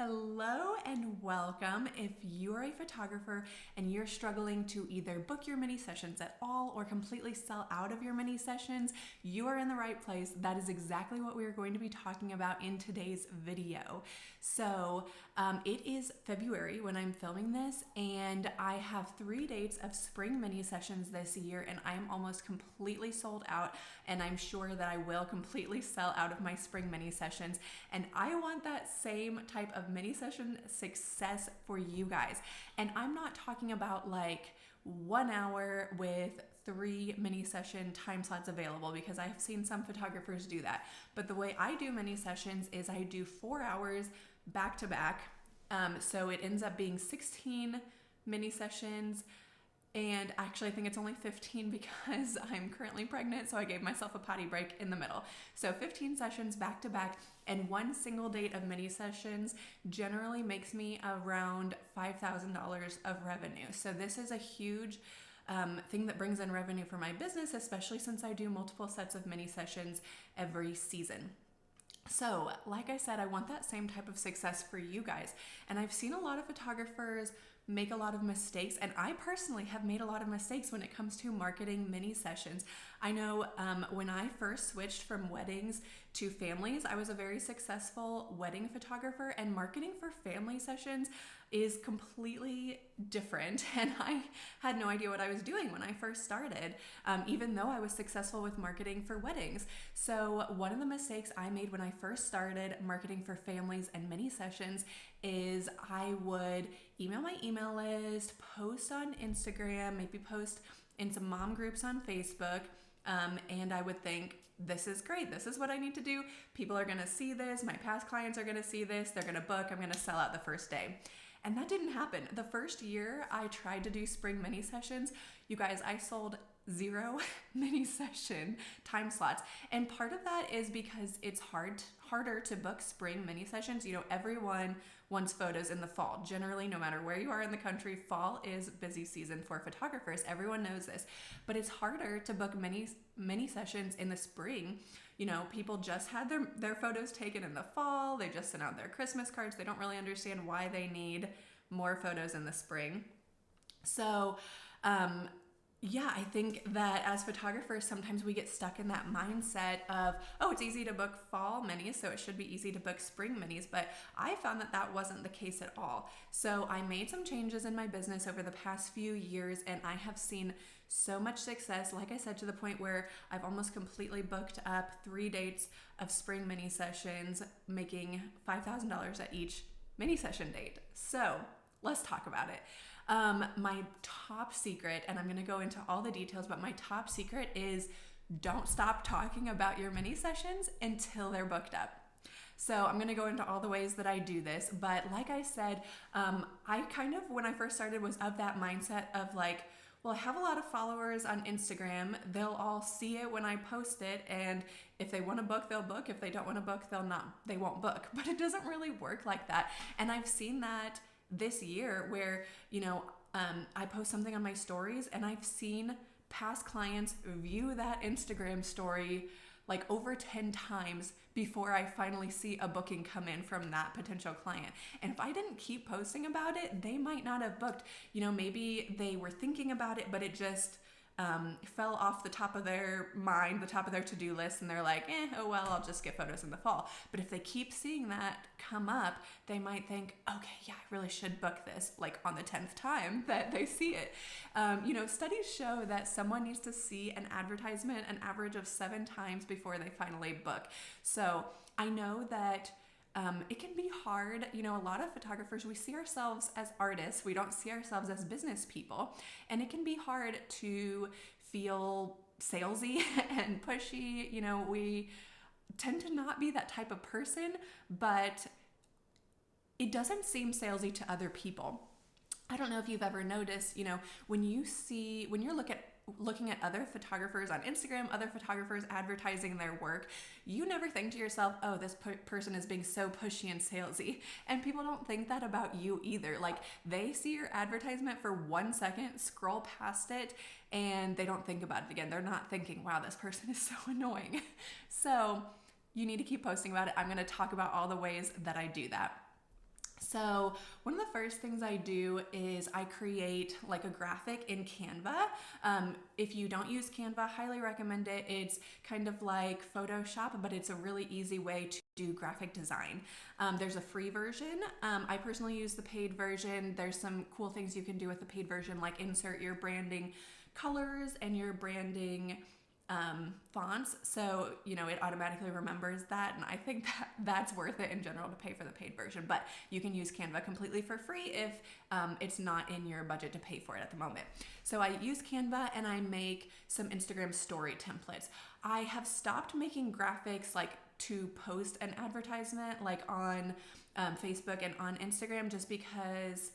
Hello and welcome. If you're a photographer and you're struggling to either book your mini sessions at all or completely sell out of your mini sessions, you are in the right place. That is exactly what we're going to be talking about in today's video. So it is February when I'm filming this, and I have 3 dates of spring mini sessions this year, and I'm almost completely sold out, and I'm sure that I will completely sell out of my spring mini sessions. And I want that same type of mini session success for you guys. And I'm not talking about like 1 hour with 3 mini session time slots available, because I've seen some photographers do that. But the way I do mini sessions is I do 4 hours back to back. So it ends up being 16 mini sessions. And actually, I think it's only 15 because I'm currently pregnant, so I gave myself a potty break in the middle. So 15 sessions back to back, and one single date of mini sessions generally makes me around $5,000 of revenue. So this is a huge thing that brings in revenue for my business, especially since I do multiple sets of mini sessions every season. So, like I said, I want that same type of success for you guys. And I've seen a lot of photographers make a lot of mistakes, and I personally have made a lot of mistakes when it comes to marketing mini sessions. I know when I first switched from weddings to families, I was a very successful wedding photographer, and marketing for family sessions is completely different, and I had no idea what I was doing when I first started, even though I was successful with marketing for weddings. So one of the mistakes I made when I first started marketing for families and mini sessions is I would email my email list, post on Instagram, maybe post in some mom groups on Facebook, and I would think, this is great. This is what I need to do. People are going to see this. My past clients are going to see this. They're going to book. I'm going to sell out the first day. And that didn't happen. The first year I tried to do spring mini sessions, you guys, I sold 0 mini session time slots. And part of that is because it's harder to book spring mini sessions. You know, everyone wants photos in the fall. Generally, no matter where you are in the country, fall is busy season for photographers. Everyone knows this. But it's harder to book mini sessions in the spring. You know, people just had their photos taken in the fall. They just sent out their Christmas cards. They don't really understand why they need more photos in the spring. So, yeah, I think that as photographers, sometimes we get stuck in that mindset of, oh, it's easy to book fall minis, so it should be easy to book spring minis. But I found that that wasn't the case at all. So I made some changes in my business over the past few years, and I have seen so much success, like I said, to the point where I've almost completely booked up 3 dates of spring mini sessions, making $5,000 at each mini session date. So let's talk about it. My top secret, and I'm going to go into all the details, but my top secret is don't stop talking about your mini sessions until they're booked up. So I'm going to go into all the ways that I do this. But like I said, I kind of, when I first started, was of that mindset of like, well, I have a lot of followers on Instagram. They'll all see it when I post it. And if they want to book, they'll book. If they don't want to book, they won't book. But it doesn't really work like that. And I've seen that this year where, you know, I post something on my stories, and I've seen past clients view that Instagram story like over 10 times before I finally see a booking come in from that potential client. And if I didn't keep posting about it, they might not have booked. You know, maybe they were thinking about it, but it just fell off the top of their mind, the top of their to-do list, and they're like, oh well, I'll just get photos in the fall. But if they keep seeing that come up, they might think, okay, yeah, I really should book this, like on the 10th time that they see it. You know, studies show that someone needs to see an advertisement an average of 7 times before they finally book. So I know that it can be hard. You know, a lot of photographers, we see ourselves as artists. We don't see ourselves as business people. And it can be hard to feel salesy and pushy. You know, we tend to not be that type of person, but it doesn't seem salesy to other people. I don't know if you've ever noticed, you know, when you're looking at other photographers on Instagram, other photographers advertising their work, you never think to yourself, oh, this person is being so pushy and salesy. And people don't think that about you either. Like, they see your advertisement for 1 second, scroll past it, and they don't think about it again. They're not thinking, wow, this person is so annoying. So you need to keep posting about it. I'm going to talk about all the ways that I do that. So one of the first things I do is I create like a graphic in Canva. If you don't use Canva, highly recommend it. It's kind of like Photoshop, but it's a really easy way to do graphic design. There's a free version. I personally use the paid version. There's some cool things you can do with the paid version, like insert your branding colors and your branding fonts, so it automatically remembers that, and I think that that's worth it in general to pay for the paid version. But you can use Canva completely for free if it's not in your budget to pay for it at the moment. So I use Canva and I make some Instagram story templates. I have stopped making graphics like to post an advertisement like on Facebook and on Instagram, just because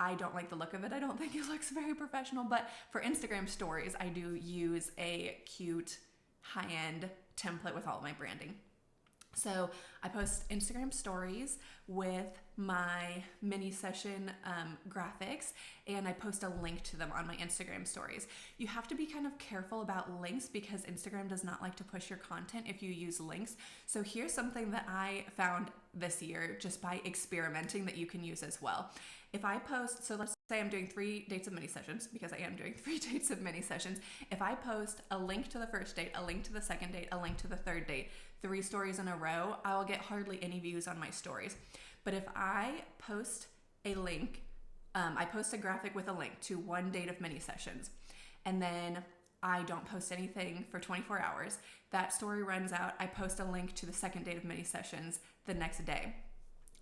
I don't like the look of it. I don't think it looks very professional, but for Instagram stories, I do use a cute high-end template with all of my branding. So I post Instagram stories with my mini session graphics, and I post a link to them on my Instagram stories. You have to be kind of careful about links because Instagram does not like to push your content if you use links. So here's something that I found this year just by experimenting that you can use as well. If I post, so let's say I'm doing 3 dates of mini sessions, because I am doing 3 dates of mini sessions. If I post a link to the first date, a link to the second date, a link to the third date, 3 stories in a row, I will get hardly any views on my stories. But if I post a link, I post a graphic with a link to 1 date of mini sessions, and then I don't post anything for 24 hours, that story runs out, I post a link to the second date of mini sessions the next day,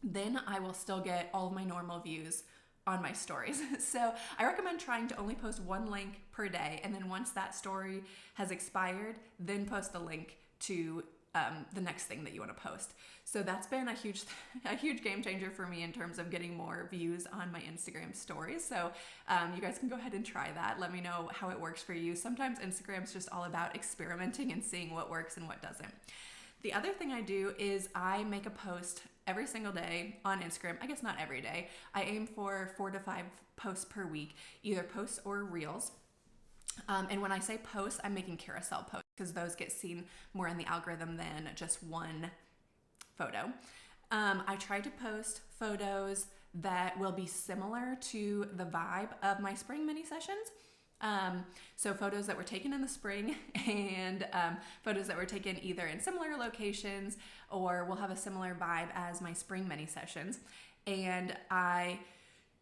then I will still get all of my normal views on my stories. So I recommend trying to only post 1 link per day, and then once that story has expired, then post the link to the next thing that you want to post. So that's been a huge game changer for me in terms of getting more views on my Instagram stories. So you guys can go ahead and try that. Let me know how it works for you. Sometimes Instagram's just all about experimenting and seeing what works and what doesn't. The other thing I do is I make a post every single day on Instagram. I guess not every day. I aim for 4 to 5 posts per week, either posts or reels. And when I say posts, I'm making carousel posts because those get seen more in the algorithm than just one photo. I try to post photos that will be similar to the vibe of my spring mini sessions. So photos that were taken in the spring and photos that were taken either in similar locations or will have a similar vibe as my spring mini sessions. And I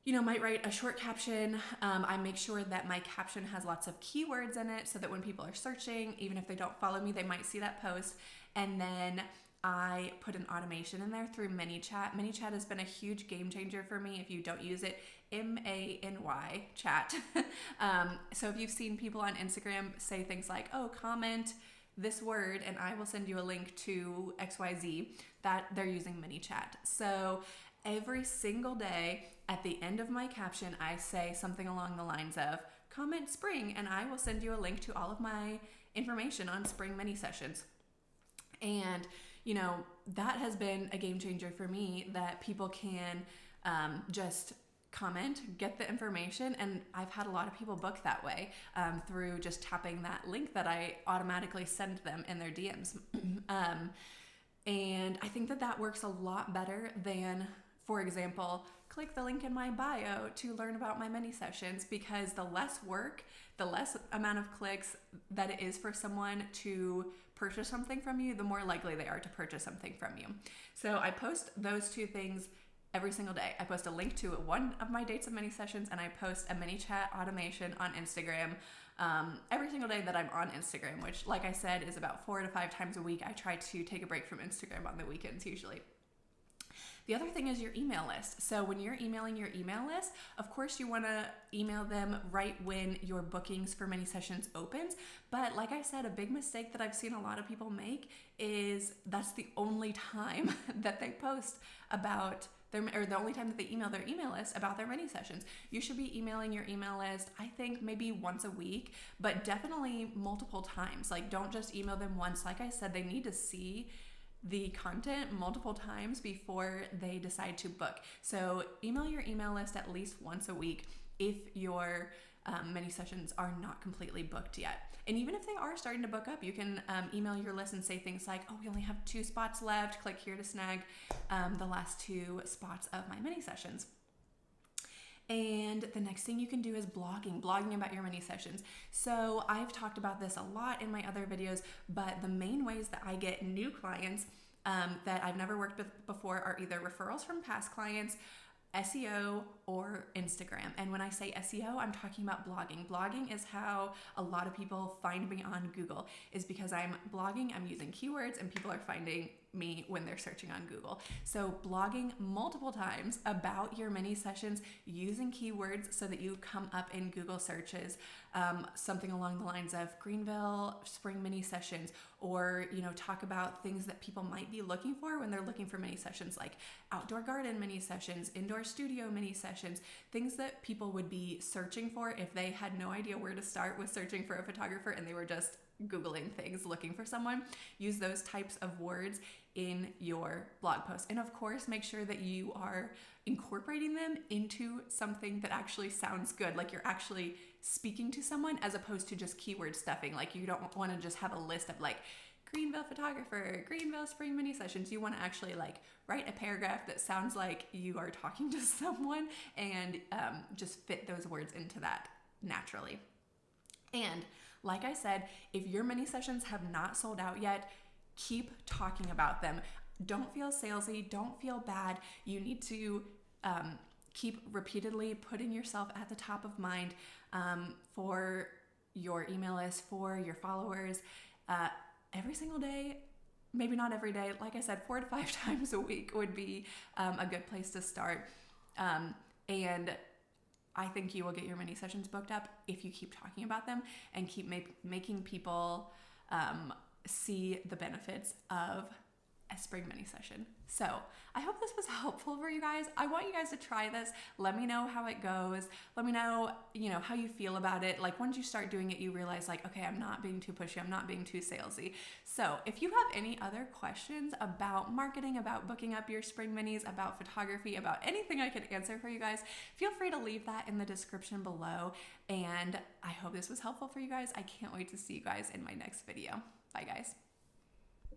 might write a short caption. I make sure that my caption has lots of keywords in it so that when people are searching, even if they don't follow me, they might see that post. And then I put an automation in there through Manychat. Manychat has been a huge game changer for me. If you don't use it, M-A-N-Y chat. So if you've seen people on Instagram say things like, oh, comment this word and I will send you a link to XYZ, that they're using Manychat. So every single day at the end of my caption, I say something along the lines of comment spring and I will send you a link to all of my information on spring mini sessions. And that has been a game changer for me, that people can just comment, get the information, and I've had a lot of people book that way through just tapping that link that I automatically send them in their DMs. And I think that works a lot better than, for example, click the link in my bio to learn about my mini sessions, because the less work, the less amount of clicks that it is for someone to purchase something from you, the more likely they are to purchase something from you. So I post those 2 things every single day. I post a link to one of my dates of mini sessions, and I post a Manychat automation on Instagram every single day that I'm on Instagram, which, like I said, is about 4 to 5 times a week. I try to take a break from Instagram on the weekends usually. The other thing is your email list. So when you're emailing your email list, of course you want to email them right when your bookings for mini sessions opens. But like I said, a big mistake that I've seen a lot of people make is that's the only time that they post about or the only time that they email their email list about their mini sessions. You should be emailing your email list, I think maybe once a week, but definitely multiple times. Like, don't just email them once. Like I said, they need to see the content multiple times before they decide to book. So email your email list at least once a week if your mini sessions are not completely booked yet. And even if they are starting to book up, you can email your list and say things like, oh, we only have 2 spots left. Click here to snag the last 2 spots of my mini sessions. And the next thing you can do is blogging about your mini sessions. So I've talked about this a lot in my other videos, but the main ways that I get new clients that I've never worked with before are either referrals from past clients, SEO, or Instagram. And when I say SEO, I'm talking about blogging. Blogging is how a lot of people find me on Google, is because I'm blogging, I'm using keywords, and people are finding me when they're searching on Google. So blogging multiple times about your mini sessions using keywords so that you come up in Google searches, something along the lines of Greenville spring mini sessions, or talk about things that people might be looking for when they're looking for mini sessions, like outdoor garden mini sessions, indoor studio mini sessions, things that people would be searching for if they had no idea where to start with searching for a photographer and they were just Googling things looking for someone. Use those types of words in your blog post. And of course, make sure that you are incorporating them into something that actually sounds good, like you're actually speaking to someone as opposed to just keyword stuffing. Like you don't want to just have a list of like Greenville photographer, Greenville spring mini sessions. You want to actually like write a paragraph that sounds like you are talking to someone and just fit those words into that naturally. And like I said, if your mini sessions have not sold out yet, keep talking about them. Don't feel salesy. Don't feel bad. You need to keep repeatedly putting yourself at the top of mind for your email list, for your followers, every single day. Maybe not every day. Like I said, 4 to 5 times a week would be a good place to start. And I think you will get your mini sessions booked up if you keep talking about them and keep making people see the benefits of a spring mini session. So I hope this was helpful for you guys. I want you guys to try this. Let me know how it goes. Let me know, how you feel about it. Like once you start doing it, you realize like, okay, I'm not being too pushy. I'm not being too salesy. So if you have any other questions about marketing, about booking up your spring minis, about photography, about anything I could answer for you guys, feel free to leave that in the description below. And I hope this was helpful for you guys. I can't wait to see you guys in my next video. Bye guys.